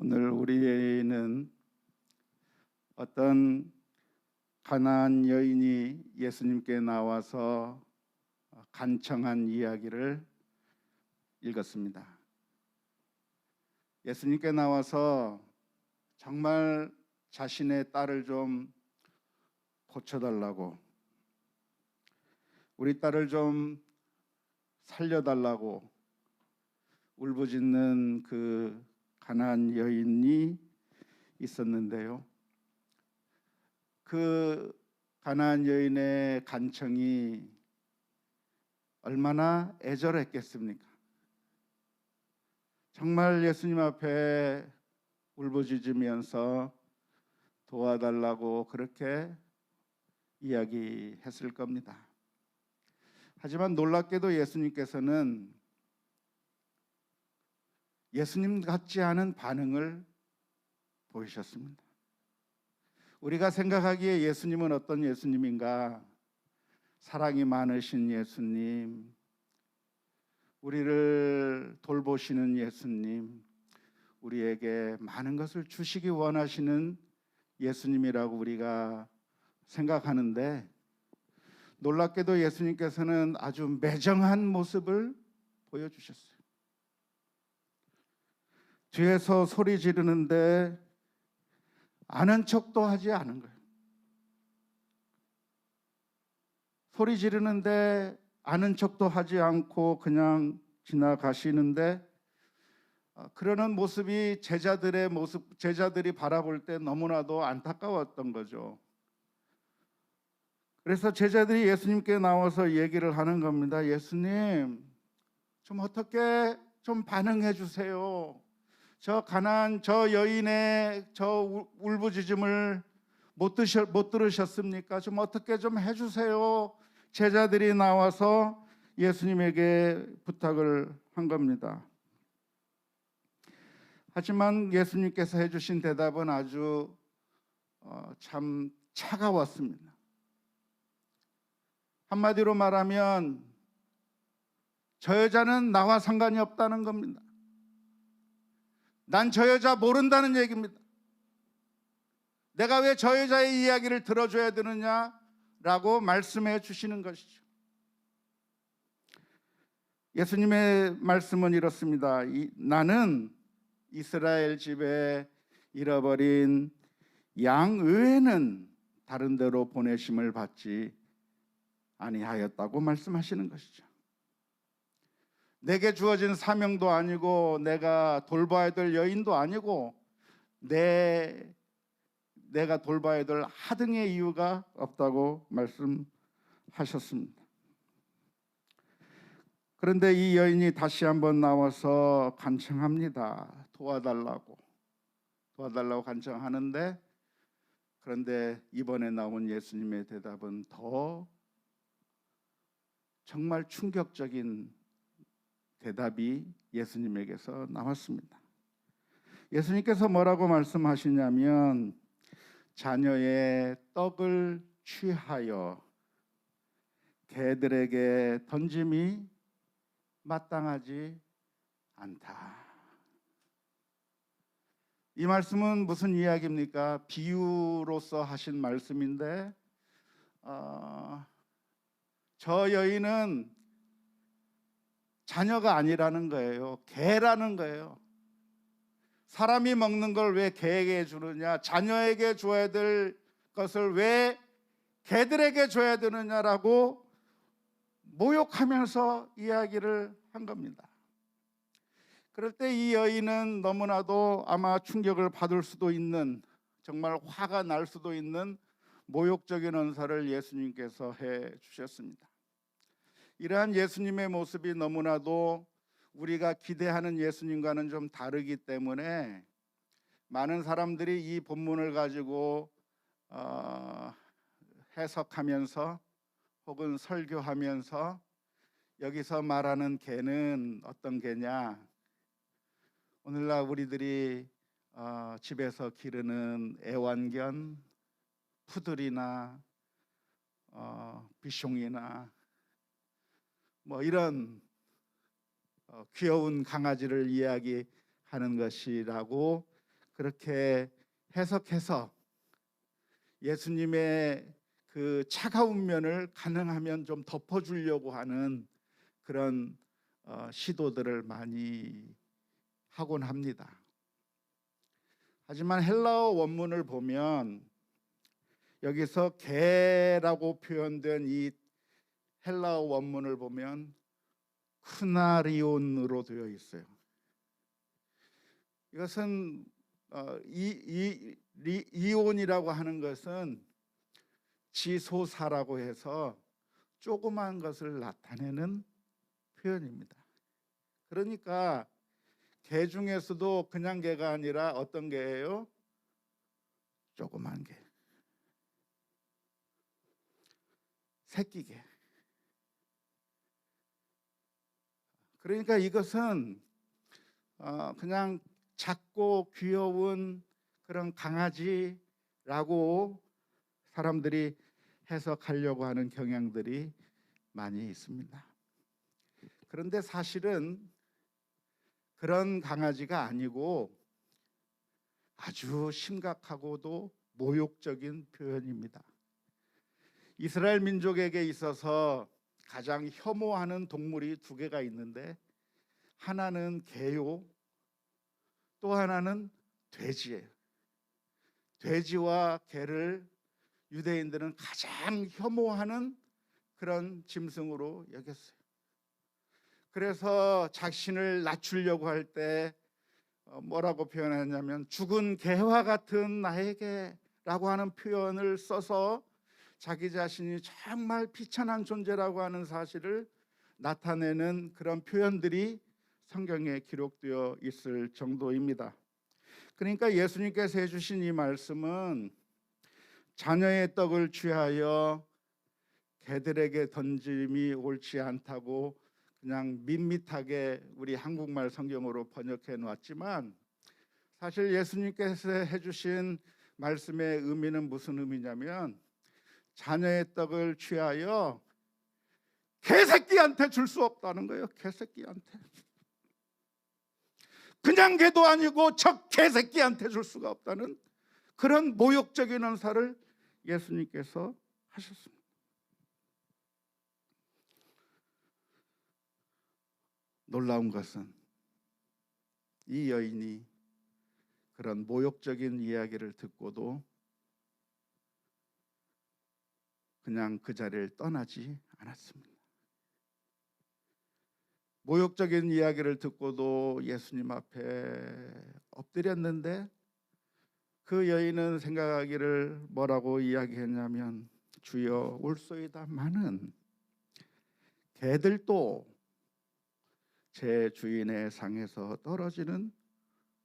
오늘 우리는 어떤 가나안 여인이 예수님께 나와서 간청한 이야기를 읽었습니다. 예수님께 나와서 정말 자신의 딸을 좀 고쳐달라고, 우리 딸을 좀 살려달라고 울부짖는 그 가나안 여인이 있었는데요. 그 가나안 여인의 간청이 얼마나 애절했겠습니까? 정말 예수님 앞에 울부짖으면서 도와달라고 그렇게 이야기했을 겁니다. 하지만 놀랍게도 예수님께서는 예수님 같지 않은 반응을 보이셨습니다. 우리가 생각하기에 예수님은 어떤 예수님인가? 사랑이 많으신 예수님, 우리를 돌보시는 예수님, 우리에게 많은 것을 주시기 원하시는 예수님이라고 우리가 생각하는데, 놀랍게도 예수님께서는 아주 매정한 모습을 보여주셨어요. 뒤에서 소리 지르는데 아는 척도 하지 않은 거예요. 소리 지르는데 아는 척도 하지 않고 그냥 지나가시는데, 그러는 모습이 제자들이 바라볼 때 너무나도 안타까웠던 거죠. 그래서 제자들이 예수님께 나와서 얘기를 하는 겁니다. 예수님, 좀 어떻게 좀 반응해 주세요. 저 가나안 저 여인의 저 울부짖음을 못 들으셨습니까? 좀 어떻게 좀 해주세요. 제자들이 나와서 예수님에게 부탁을 한 겁니다. 하지만 예수님께서 해주신 대답은 아주 참 차가웠습니다. 한마디로 말하면 저 여자는 나와 상관이 없다는 겁니다. 난 저 여자 모른다는 얘기입니다. 내가 왜 저 여자의 이야기를 들어줘야 되느냐라고 말씀해 주시는 것이죠. 예수님의 말씀은 이렇습니다. 나는 이스라엘 집에 잃어버린 양 외에는 다른 데로 보내심을 받지 아니하였다고 말씀하시는 것이죠. 내게 주어진 사명도 아니고 내가 돌봐야 될 여인도 아니고 내가 돌봐야 될 하등의 이유가 없다고 말씀하셨습니다. 그런데 이 여인이 다시 한번 나와서 간청합니다. 도와달라고 간청하는데, 그런데 이번에 나온 예수님의 대답은 더 정말 충격적인 대답이 예수님에게서 나왔습니다. 예수님께서 뭐라고 말씀하시냐면, 자녀의 떡을 취하여 개들에게 던짐이 마땅하지 않다. 이 말씀은 무슨 이야기입니까? 비유로서 하신 말씀인데, 저 여인은 자녀가 아니라는 거예요. 개라는 거예요. 사람이 먹는 걸 왜 개에게 주느냐, 자녀에게 줘야 될 것을 왜 개들에게 줘야 되느냐라고 모욕하면서 이야기를 한 겁니다. 그럴 때 이 여인은 너무나도 아마 충격을 받을 수도 있는, 정말 화가 날 수도 있는 모욕적인 언사를 예수님께서 해 주셨습니다. 이러한 예수님의 모습이 너무나도 우리가 기대하는 예수님과는 좀 다르기 때문에 많은 사람들이 이 본문을 가지고 해석하면서 혹은 설교하면서 여기서 말하는 개는 어떤 개냐, 오늘날 우리들이 집에서 기르는 애완견, 푸들이나 비숑이나 뭐 이런 귀여운 강아지를 이야기하는 것이라고 그렇게 해석해서 예수님의 그 차가운 면을 가능하면 좀 덮어주려고 하는 그런 시도들을 많이 하곤 합니다. 하지만 헬라어 원문을 보면 여기서 개라고 표현된 이 헬라어 원문을 보면 크나리온으로 되어 있어요. 이것은 이온이라고 하는 것은 지소사라고 해서 조그만 것을 나타내는 표현입니다. 그러니까 개 중에서도 그냥 개가 아니라 어떤 개예요? 조그만 개, 새끼 개. 그러니까 이것은 그냥 작고 귀여운 그런 강아지라고 사람들이 해석하려고 하는 경향들이 많이 있습니다. 그런데 사실은 그런 강아지가 아니고 아주 심각하고도 모욕적인 표현입니다. 이스라엘 민족에게 있어서 가장 혐오하는 동물이 두 개가 있는데 하나는 개요, 또 하나는 돼지예요. 돼지와 개를 유대인들은 가장 혐오하는 그런 짐승으로 여겼어요. 그래서 자신을 낮추려고 할 때 뭐라고 표현했냐면 죽은 개와 같은 나에게라고 하는 표현을 써서 자기 자신이 정말 비천한 존재라고 하는 사실을 나타내는 그런 표현들이 성경에 기록되어 있을 정도입니다. 그러니까 예수님께서 해주신 이 말씀은 자녀의 떡을 취하여 개들에게 던짐이 옳지 않다고 그냥 밋밋하게 우리 한국말 성경으로 번역해 놓았지만 사실 예수님께서 해주신 말씀의 의미는 무슨 의미냐면 자녀의 떡을 취하여 개새끼한테 줄 수 없다는 거예요. 개새끼한테. 그냥 개도 아니고 저 개새끼한테 줄 수가 없다는 그런 모욕적인 언사를 예수님께서 하셨습니다. 놀라운 것은 이 여인이 그런 모욕적인 이야기를 듣고도 그냥 그 자리를 떠나지 않았습니다. 모욕적인 이야기를 듣고도 예수님 앞에 엎드렸는데 그 여인은 생각하기를 뭐라고 이야기했냐면 주여 올소이다마는 개들도 제 주인의 상에서 떨어지는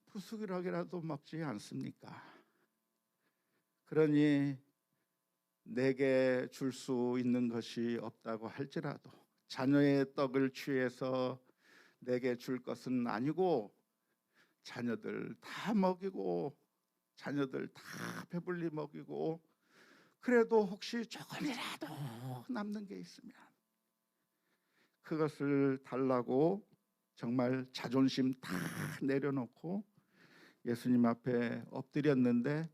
푸스기락이라도 먹지 않습니까? 그러니 내게 줄 수 있는 것이 없다고 할지라도 자녀의 떡을 취해서 내게 줄 것은 아니고 자녀들 다 먹이고 자녀들 다 배불리 먹이고 그래도 혹시 조금이라도 남는 게 있으면 그것을 달라고 정말 자존심 다 내려놓고 예수님 앞에 엎드렸는데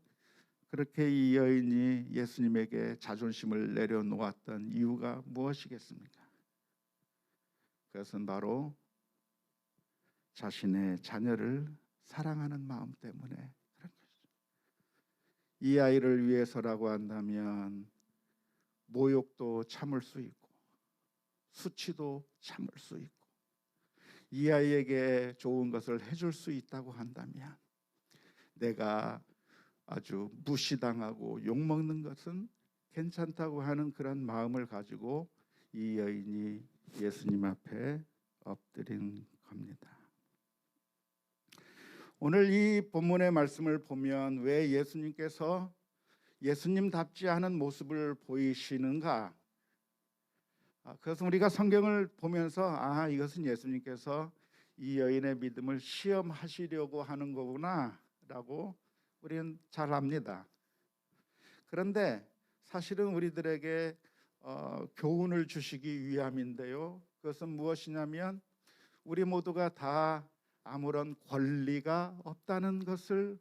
그렇게 이 여인이 예수님에게 자존심을 내려놓았던 이유가 무엇이겠습니까? 그것은 바로 자신의 자녀를 사랑하는 마음 때문에 그런 것이죠. 이 아이를 위해서라고 한다면 모욕도 참을 수 있고 수치도 참을 수 있고 이 아이에게 좋은 것을 해줄 수 있다고 한다면 내가 아주 무시당하고 욕먹는 것은 괜찮다고 하는 그런 마음을 가지고 이 여인이 예수님 앞에 엎드린 겁니다. 오늘 이 본문의 말씀을 보면 왜 예수님께서 예수님답지 않은 모습을 보이시는가? 그것은 우리가 성경을 보면서 이것은 예수님께서 이 여인의 믿음을 시험하시려고 하는 거구나 라고 우리는 잘 압니다. 그런데 사실은 우리들에게 교훈을 주시기 위함인데요. 그것은 무엇이냐면 우리 모두가 다 아무런 권리가 없다는 것을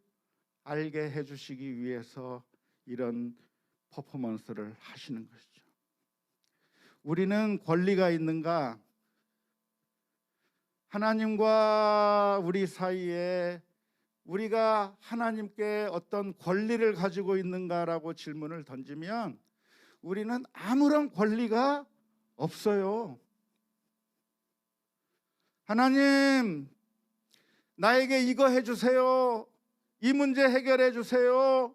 알게 해주시기 위해서 이런 퍼포먼스를 하시는 것이죠. 우리는 권리가 있는가? 하나님과 우리 사이에 우리가 하나님께 어떤 권리를 가지고 있는가라고 질문을 던지면 우리는 아무런 권리가 없어요. 하나님, 나에게 이거 해주세요. 이 문제 해결해 주세요.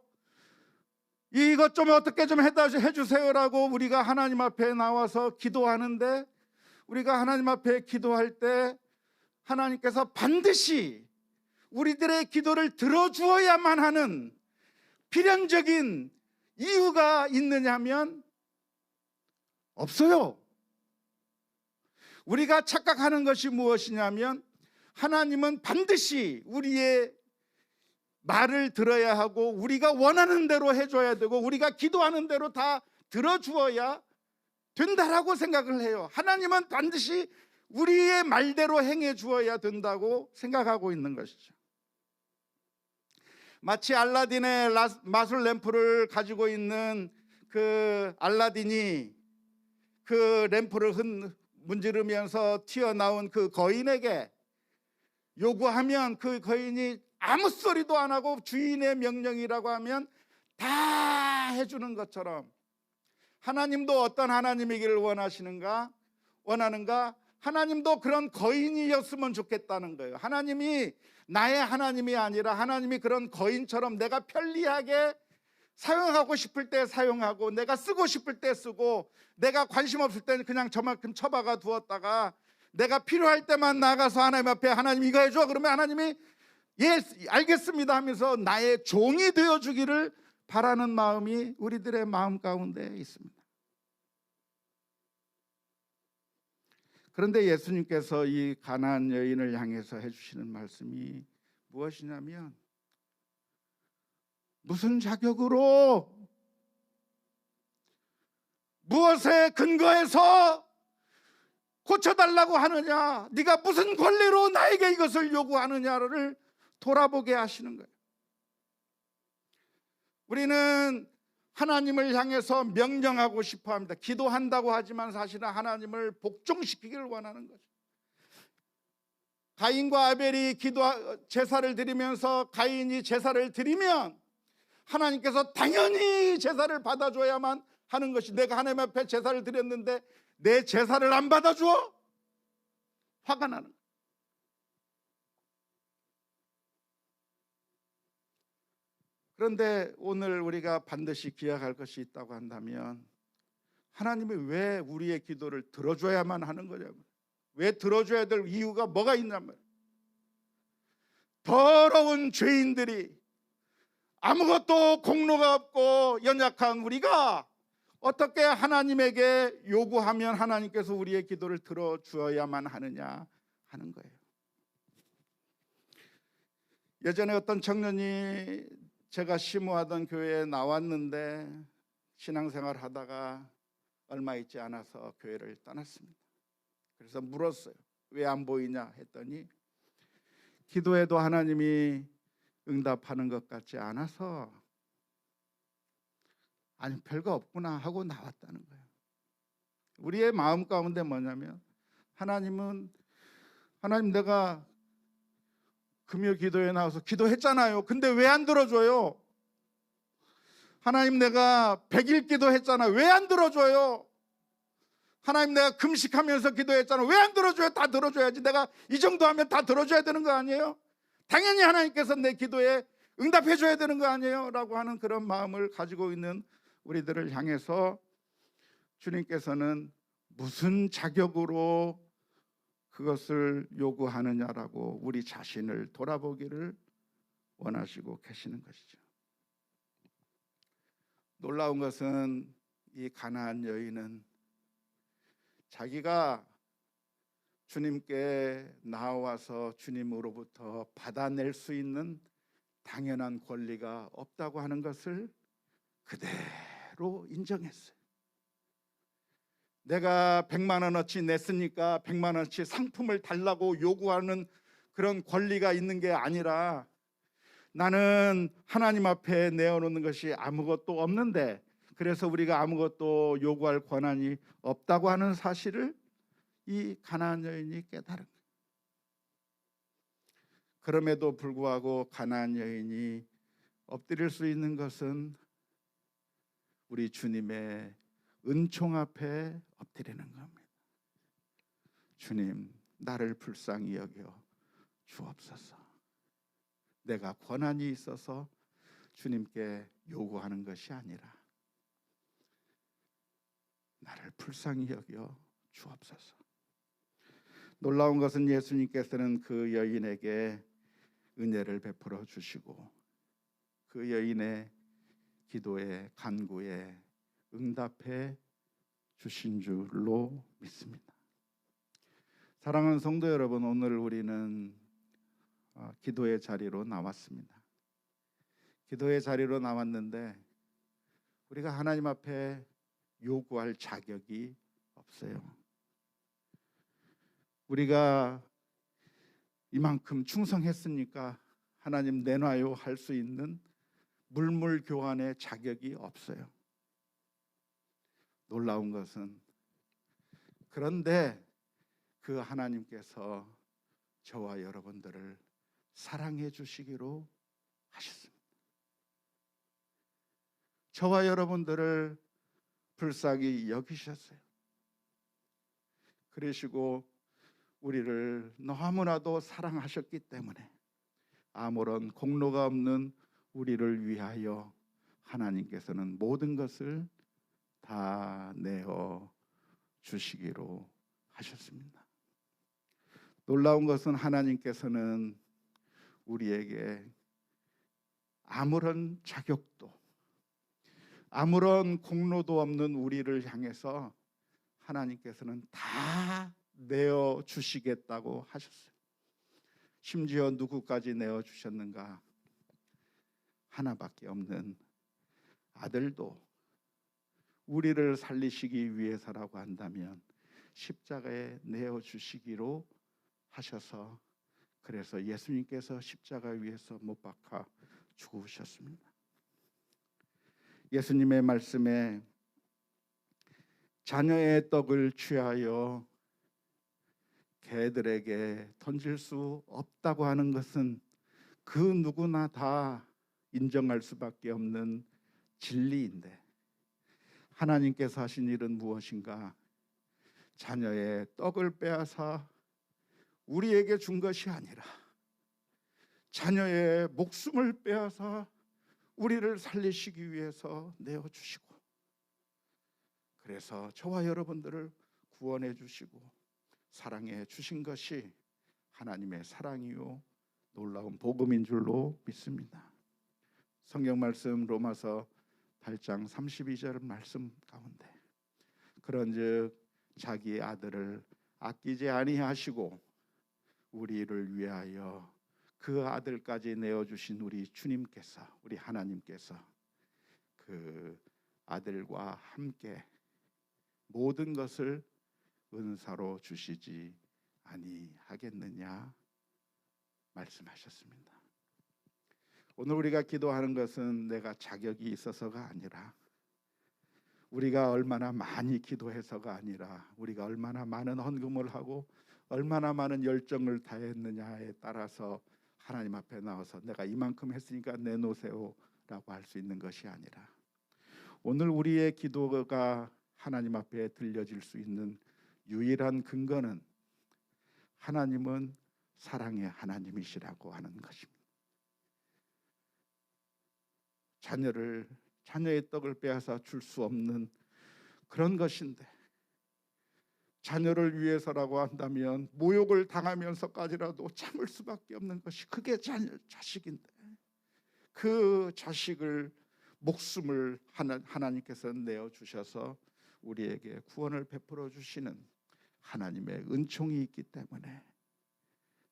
이것 좀 어떻게 좀 해주세요라고 우리가 하나님 앞에 나와서 기도하는데, 우리가 하나님 앞에 기도할 때 하나님께서 반드시 우리들의 기도를 들어주어야만 하는 필연적인 이유가 있느냐면 없어요. 우리가 착각하는 것이 무엇이냐면 하나님은 반드시 우리의 말을 들어야 하고 우리가 원하는 대로 해줘야 되고 우리가 기도하는 대로 다 들어주어야 된다라고 생각을 해요. 하나님은 반드시 우리의 말대로 행해 주어야 된다고 생각하고 있는 것이죠. 마치 알라딘의 마술 램프를 가지고 있는 그 알라딘이 그 램프를 문지르면서 튀어나온 그 거인에게 요구하면 그 거인이 아무 소리도 안 하고 주인의 명령이라고 하면 다 해주는 것처럼 하나님도 어떤 하나님이기를 원하는가? 하나님도 그런 거인이었으면 좋겠다는 거예요. 하나님이 나의 하나님이 아니라 하나님이 그런 거인처럼 내가 편리하게 사용하고 싶을 때 사용하고 내가 쓰고 싶을 때 쓰고 내가 관심 없을 때는 그냥 저만큼 처박아 두었다가 내가 필요할 때만 나가서 하나님 앞에 하나님 이거 해줘 그러면 하나님이 예 알겠습니다 하면서 나의 종이 되어주기를 바라는 마음이 우리들의 마음 가운데 있습니다. 그런데 예수님께서 이 가나안 여인을 향해서 해주시는 말씀이 무엇이냐면 무슨 자격으로 무엇에 근거해서 고쳐달라고 하느냐, 네가 무슨 권리로 나에게 이것을 요구하느냐를 돌아보게 하시는 거예요. 우리는 하나님을 향해서 명령하고 싶어 합니다. 기도한다고 하지만 사실은 하나님을 복종시키기를 원하는 거죠. 가인과 아벨이 제사를 드리면서 가인이 제사를 드리면 하나님께서 당연히 제사를 받아줘야만 하는 것이, 내가 하나님 앞에 제사를 드렸는데 내 제사를 안 받아줘? 화가 나는 거예요. 그런데 오늘 우리가 반드시 기억할 것이 있다고 한다면 하나님이 왜 우리의 기도를 들어줘야만 하는 거냐고요. 왜 들어줘야 될 이유가 뭐가 있냐면 더러운 죄인들이 아무것도 공로가 없고 연약한 우리가 어떻게 하나님에게 요구하면 하나님께서 우리의 기도를 들어주어야만 하느냐 하는 거예요. 예전에 어떤 청년이 제가 심우하던 교회에 나왔는데 신앙생활 하다가 얼마 있지 않아서 교회를 떠났습니다. 그래서 물었어요. 왜 안 보이냐 했더니 기도해도 하나님이 응답하는 것 같지 않아서 아니 별거 없구나 하고 나왔다는 거예요. 우리의 마음 가운데 뭐냐면 하나님 내가 금요 기도에 나와서 기도했잖아요. 근데 왜 안 들어줘요? 하나님 내가 100일 기도했잖아요. 왜 안 들어줘요? 하나님 내가 금식하면서 기도했잖아요. 왜 안 들어줘요? 다 들어줘야지. 내가 이 정도 하면 다 들어줘야 되는 거 아니에요? 당연히 하나님께서 내 기도에 응답해 줘야 되는 거 아니에요? 라고 하는 그런 마음을 가지고 있는 우리들을 향해서 주님께서는 무슨 자격으로 그것을 요구하느냐라고 우리 자신을 돌아보기를 원하시고 계시는 것이죠. 놀라운 것은 이 가나안 여인은 자기가 주님께 나와서 주님으로부터 받아낼 수 있는 당연한 권리가 없다고 하는 것을 그대로 인정했어요. 내가 100만 원어치 냈으니까 100만 원어치 상품을 달라고 요구하는 그런 권리가 있는 게 아니라 나는 하나님 앞에 내어놓는 것이 아무것도 없는데, 그래서 우리가 아무것도 요구할 권한이 없다고 하는 사실을 이 가나안 여인이 깨달은 거예요. 그럼에도 불구하고 가나안 여인이 엎드릴 수 있는 것은 우리 주님의 은총 앞에 엎드리는 겁니다. 주님, 나를 불쌍히 여겨 주옵소서. 내가 권한이 있어서 주님께 요구하는 것이 아니라 나를 불쌍히 여겨 주옵소서. 놀라운 것은 예수님께서는 그 여인에게 은혜를 베풀어 주시고 그 여인의 기도에, 간구에 응답해 주신 줄로 믿습니다. 사랑하는 성도 여러분, 오늘 우리는 기도의 자리로 나왔습니다. 기도의 자리로 나왔는데 우리가 하나님 앞에 요구할 자격이 없어요. 우리가 이만큼 충성했으니까 하나님 내놔요 할 수 있는 물물 교환의 자격이 없어요. 놀라운 것은 그런데 그 하나님께서 저와 여러분들을 사랑해 주시기로 하셨습니다. 저와 여러분들을 불쌍히 여기셨어요. 그러시고 우리를 너무나도 사랑하셨기 때문에 아무런 공로가 없는 우리를 위하여 하나님께서는 모든 것을 다 내어 주시기로 하셨습니다. 놀라운 것은 하나님께서는 우리에게 아무런 자격도 아무런 공로도 없는 우리를 향해서 하나님께서는 다 내어 주시겠다고 하셨어요. 심지어 누구까지 내어 주셨는가? 하나밖에 없는 아들도 우리를 살리시기 위해서라고 한다면 십자가에 내어 주시기로 하셔서, 그래서 예수님께서 십자가 위에서 못 박아 죽으셨습니다. 예수님의 말씀에 자녀의 떡을 취하여 개들에게 던질 수 없다고 하는 것은 그 누구나 다 인정할 수밖에 없는 진리인데, 하나님께서 하신 일은 무엇인가? 자녀의 떡을 빼앗아 우리에게 준 것이 아니라 자녀의 목숨을 빼앗아 우리를 살리시기 위해서 내어주시고, 그래서 저와 여러분들을 구원해 주시고 사랑해 주신 것이 하나님의 사랑이요 놀라운 복음인 줄로 믿습니다. 성경 말씀 로마서 8장 32절 말씀 가운데 그런즉 자기 아들을 아끼지 아니하시고 우리를 위하여 그 아들까지 내어주신 우리 주님께서, 우리 하나님께서 그 아들과 함께 모든 것을 은사로 주시지 아니하겠느냐 말씀하셨습니다. 오늘 우리가 기도하는 것은 내가 자격이 있어서가 아니라, 우리가 얼마나 많이 기도해서가 아니라, 우리가 얼마나 많은 헌금을 하고 얼마나 많은 열정을 다했느냐에 따라서 하나님 앞에 나와서 내가 이만큼 했으니까 내놓으세요 라고 할 수 있는 것이 아니라, 오늘 우리의 기도가 하나님 앞에 들려질 수 있는 유일한 근거는 하나님은 사랑의 하나님이시라고 하는 것입니다. 자녀의 떡을 빼앗아 줄 수 없는 그런 것인데, 자녀를 위해서라고 한다면 모욕을 당하면서까지라도 참을 수밖에 없는 것이 그게 자식인데, 그 자식을 목숨을 하나님께서 내어주셔서 우리에게 구원을 베풀어 주시는 하나님의 은총이 있기 때문에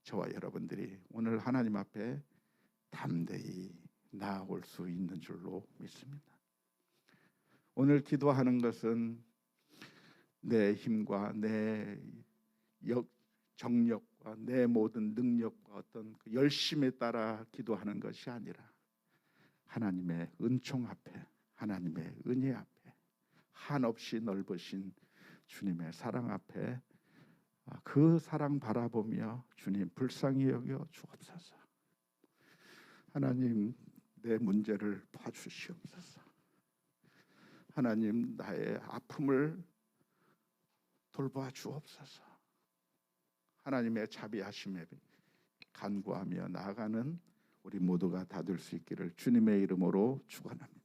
저와 여러분들이 오늘 하나님 앞에 담대히 나아올 수 있는 줄로 믿습니다. 오늘 기도하는 것은 내 힘과 내 정력과 능력과 내 모든 능력과 어떤 그 열심에 따라 기도하는 것이 아니라 하나님의 은총 앞에, 하나님의 은혜 앞에, 한없이 넓으신 주님의 사랑 앞에 그 사랑 바라보며 주님 불쌍히 여겨 주옵소서. 하나님 내 문제를 봐주시옵소서. 하나님 나의 아픔을 돌봐 주옵소서. 하나님의 자비하심에 간구하며 나아가는 우리 모두가 다 될 수 있기를 주님의 이름으로 축원합니다.